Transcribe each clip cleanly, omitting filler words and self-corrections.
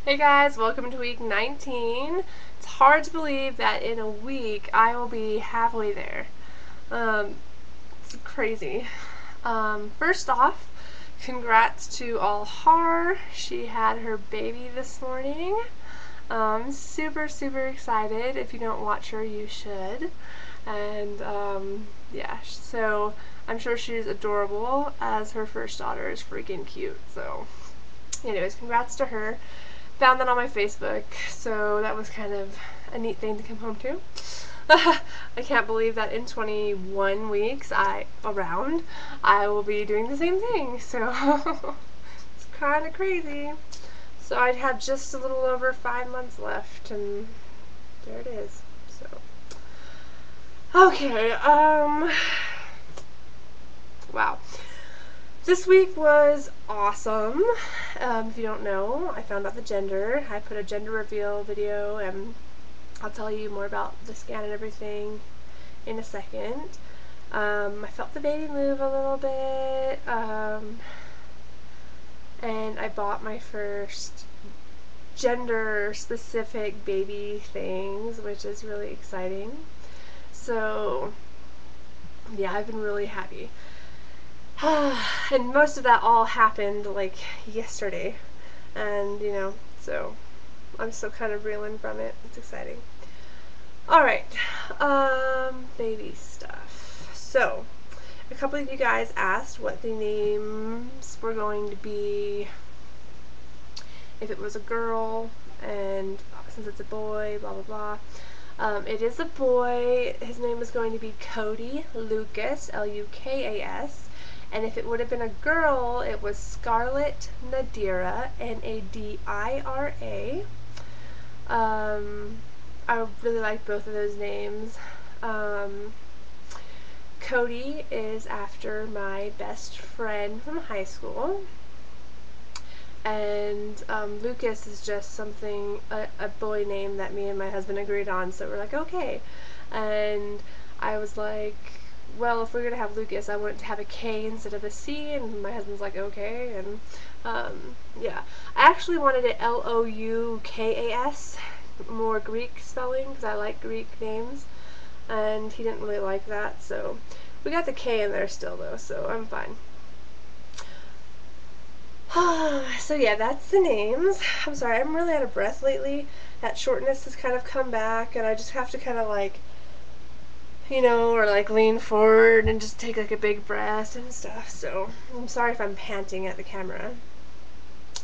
Hey guys, welcome to week 19. It's hard to believe that in a week I will be halfway there. It's crazy. First off, congrats to Har. She had her baby this morning. Super excited. If you don't watch her, you should. And yeah, so I'm sure she's adorable, as her first daughter is freaking cute. So anyways, congrats to her. Found that on my Facebook, so that was kind of a neat thing to come home to. I can't believe that in 21 weeks I will be doing the same thing, so it's kind of crazy. So I'd have just a little over 5 months left, and there it is. So okay, wow. This week was awesome. If you don't know, I found out the gender. I put a gender reveal video, and I'll tell you more about the scan and everything in a second. I felt the baby move a little bit, and I bought my first gender-specific baby things, which is really exciting. So, yeah, I've been really happy. And most of that all happened like yesterday, and so I'm still kind of reeling from it. It's exciting. Alright, baby stuff. So a couple of you guys asked what the names were going to be if it was a girl, and since it's a boy, blah blah blah. It is a boy. His name is going to be Cody Lucas, Lukas. And if it would have been a girl, it was Scarlett Nadira, Nadira. I really like both of those names. Cody is after my best friend from high school. And Lucas is just something, a boy name that me and my husband agreed on, so we're like, okay. And I was like, well, if we're going to have Lucas, I want it to have a K instead of a C, and my husband's like, okay, and, yeah. I actually wanted it Loukas, more Greek spelling, because I like Greek names, and he didn't really like that, so we got the K in there still, though, so I'm fine. So yeah, that's the names. I'm sorry, I'm really out of breath lately. That shortness has kind of come back, and I just have to kind of like, or like lean forward and just take like a big breath and stuff. So I'm sorry if I'm panting at the camera.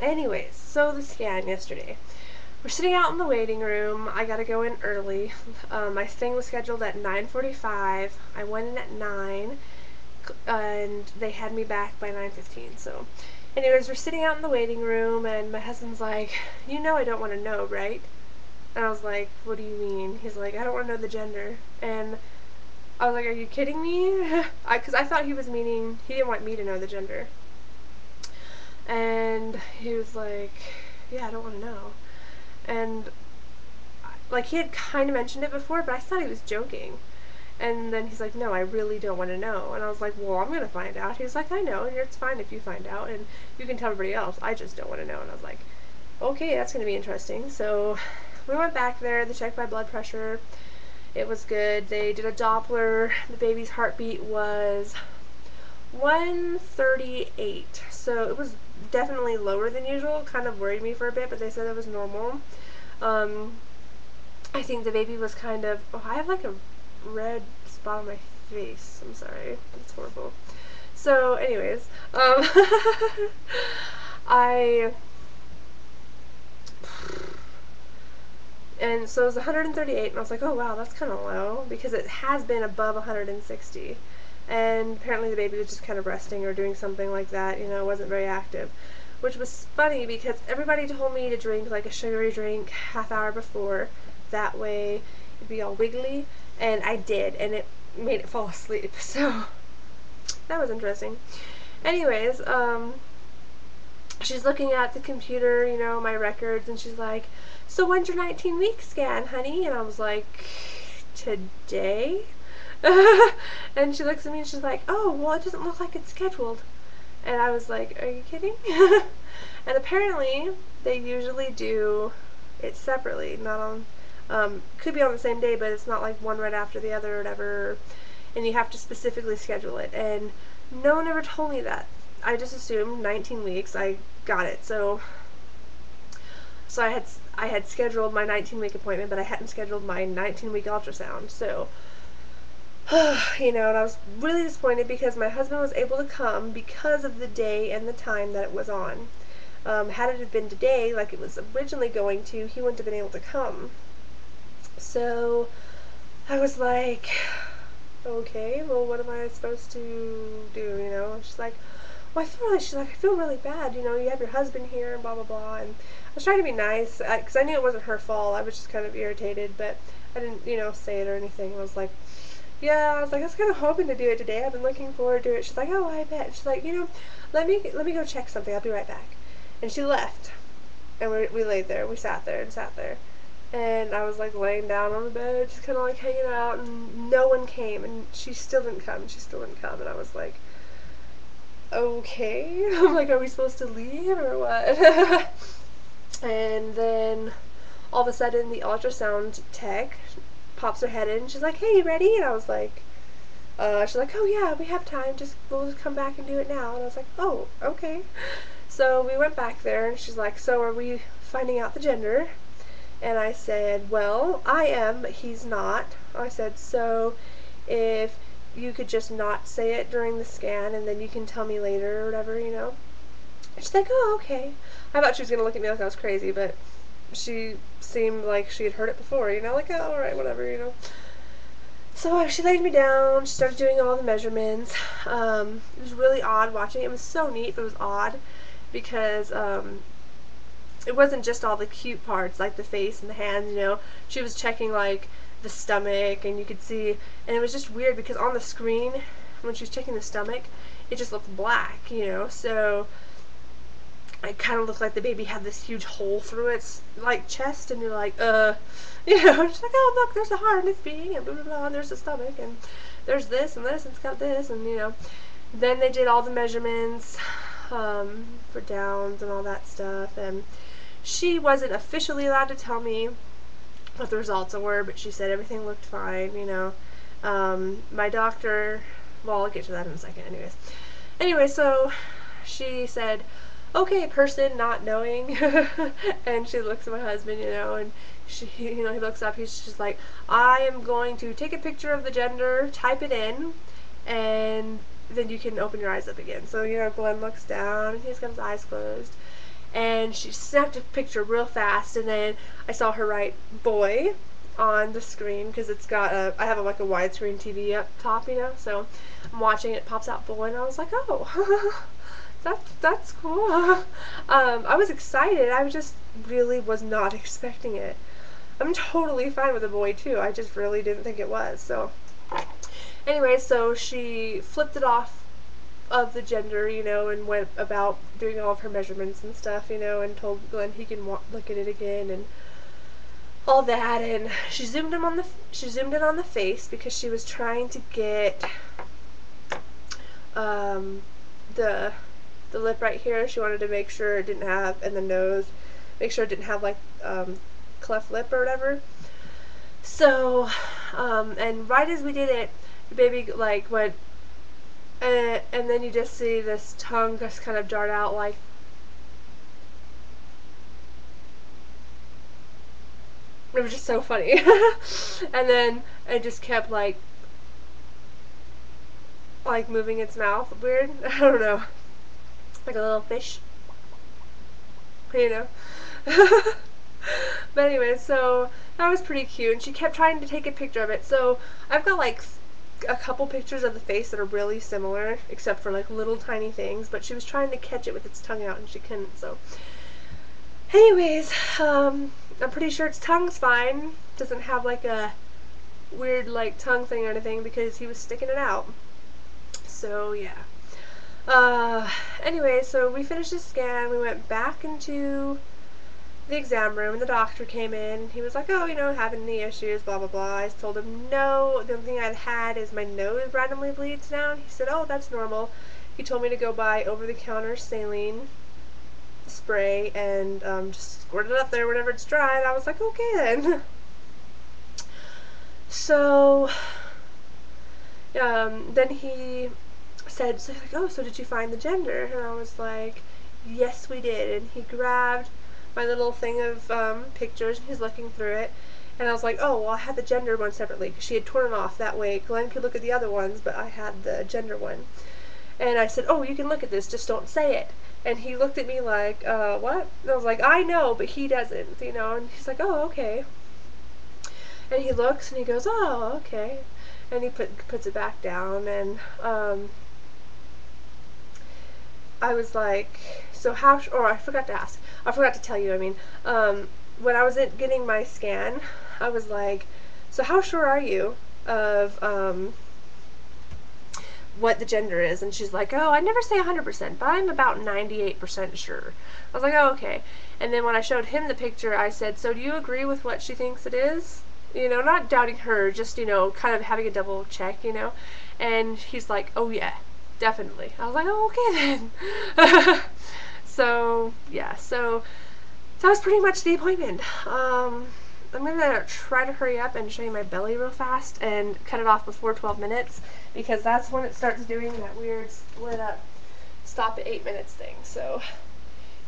Anyways, so the scan yesterday. We're sitting out in the waiting room. I gotta go in early. My thing was scheduled at 9:45. I went in at 9, and they had me back by 9:15. So anyways, we're sitting out in the waiting room, and my husband's like, I don't want to know, right? And I was like, what do you mean? He's like, I don't want to know the gender. And I was like, are you kidding me? Because I thought he was meaning he didn't want me to know the gender. And he was like, yeah, I don't want to know. And like, he had kind of mentioned it before, but I thought he was joking. And then he's like, no, I really don't want to know. And I was like, well, I'm going to find out. He was like, I know, and it's fine if you find out, and you can tell everybody else. I just don't want to know. And I was like, okay, that's going to be interesting. So we went back there. They checked my blood pressure. It was good. They did a Doppler. The baby's heartbeat was 138. So it was definitely lower than usual. Kind of worried me for a bit, but they said it was normal. I think the baby was kind of... Oh, I have like a red spot on my face. I'm sorry. It's horrible. So anyways, and so it was 138, and I was like, oh wow, that's kind of low, because it has been above 160, and apparently the baby was just kind of resting or doing something like that, wasn't very active, which was funny because everybody told me to drink like a sugary drink half hour before, that way it'd be all wiggly, and I did, and it made it fall asleep, so that was interesting. Anyways, she's looking at the computer, my records, and she's like, so when's your 19-week scan, honey? And I was like, today? And she looks at me and she's like, oh, well, it doesn't look like it's scheduled. And I was like, are you kidding? And apparently they usually do it separately, not on, could be on the same day, but it's not like one right after the other or whatever, and you have to specifically schedule it. And no one ever told me that. I just assumed 19 weeks. I got it. So I had scheduled my 19-week appointment, but I hadn't scheduled my 19-week ultrasound. So and I was really disappointed because my husband was able to come because of the day and the time that it was on. Had it have been today, like it was originally going to, he wouldn't have been able to come. So I was like, okay, well, what am I supposed to do? And she's like, well, I feel really bad. You have your husband here and blah blah blah. And I was trying to be nice because I knew it wasn't her fault. I was just kind of irritated, but I didn't, say it or anything. I was like, yeah, I was kind of hoping to do it today. I've been looking forward to it. She's like, oh, I bet. She's like, let me go check something. I'll be right back. And she left, and we laid there. We sat there and sat there. And I was like laying down on the bed, just kind of like hanging out, and no one came, and she still didn't come. And I was like, okay. I'm like, are we supposed to leave or what? And then all of a sudden the ultrasound tech pops her head in, and she's like, hey, you ready? And I was like, she's like, oh yeah, we have time, we'll just come back and do it now. And I was like, oh, okay. So we went back there, and she's like, so are we finding out the gender? And I said, well, I am, but he's not. I said, so if you could just not say it during the scan, and then you can tell me later or whatever, And she's like, oh, okay. I thought she was going to look at me like I was crazy, but she seemed like she had heard it before, like, oh, alright, whatever. So she laid me down, she started doing all the measurements. It was really odd watching. It was so neat, but it was odd because it wasn't just all the cute parts, like the face and the hands. She was checking, like, the stomach, and you could see, and it was just weird because on the screen, when she was checking the stomach, it just looked black, so it kind of looked like the baby had this huge hole through its, like, chest, and you're like, she's like, oh, look, there's a heart, and it's beating, and blah, blah, blah, and there's the stomach, and there's this, and this, and it's got this, and, then they did all the measurements, for downs and all that stuff, and she wasn't officially allowed to tell me what the results were, but she said everything looked fine, my doctor, well, I'll get to that in a second, anyway, so she said, okay, person not knowing, and she looks at my husband, and he looks up, he's just like, I am going to take a picture of the gender, type it in, and then you can open your eyes up again. So, Glenn looks down, and he's got his eyes closed, and she snapped a picture real fast, and then I saw her write boy on the screen, because it's got I have like a widescreen TV up top, so I'm watching it, pops out boy, and I was like, oh, that's cool. I was excited. I just really was not expecting it. I'm totally fine with a boy too. I just really didn't think it was. So anyway, so she flipped it off of the gender, and went about doing all of her measurements and stuff, and told Glenn he can look at it again and all that. And she zoomed in on the face because she was trying to get the lip right here. She wanted to make sure it didn't have, and the nose, make sure it didn't have like cleft lip or whatever. So and right as we did it, the baby like went, and then you just see this tongue just kind of dart out like, it was just so funny. And then it just kept like moving its mouth weird. I don't know, like a little fish, But anyway, so that was pretty cute, and she kept trying to take a picture of it. So I've got like a couple pictures of the face that are really similar, except for like little tiny things, but she was trying to catch it with its tongue out, and she couldn't. So anyways, I'm pretty sure its tongue's fine. Doesn't have like a weird like tongue thing or anything because he was sticking it out. So yeah. Anyway, so we finished the scan, we went back into the exam room, and the doctor came in. He was like, oh, having any issues, blah blah blah. I told him no, the only thing I'd had is my nose randomly bleeds down. He said, oh, that's normal. He told me to go buy over-the-counter saline, spray and just squirt it up there whenever it's dry, and I was like, okay then. So then he said, so he's like, oh, so did you find the gender? And I was like, yes, we did. And he grabbed my little thing of pictures, and he's looking through it. And I was like, oh, well, I had the gender one separately, because she had torn it off. That way Glenn could look at the other ones, but I had the gender one. And I said, oh, you can look at this, just don't say it. And he looked at me like, what? And I was like, I know, but he doesn't, you know. And he's like, oh, okay. And he looks, and he goes, oh, okay. And he puts it back down, and I was like, so how, or I forgot to ask, I forgot to tell you, I mean, when I was getting my scan, I was like, so how sure are you of, what the gender is? And she's like, oh, I never say 100%, but I'm about 98% sure. I was like, oh, okay. And then when I showed him the picture, I said, so do you agree with what she thinks it is? You know, not doubting her, just, you know, kind of having a double check, you know? And he's like, oh, yeah, definitely. I was like, oh, okay then. So, yeah, so that was pretty much the appointment. I'm going to try to hurry up and show you my belly real fast and cut it off before 12 minutes, because that's when it starts doing that weird split up, stop at 8 minutes thing. So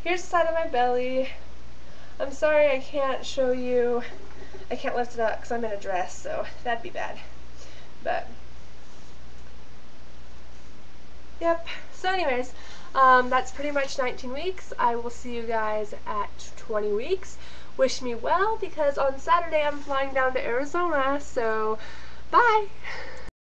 here's the side of my belly. I'm sorry I can't show you, I can't lift it up because I'm in a dress, so that'd be bad. But, yep. So anyways, that's pretty much 19 weeks. I will see you guys at 20 weeks. Wish me well, because on Saturday I'm flying down to Arizona, so bye!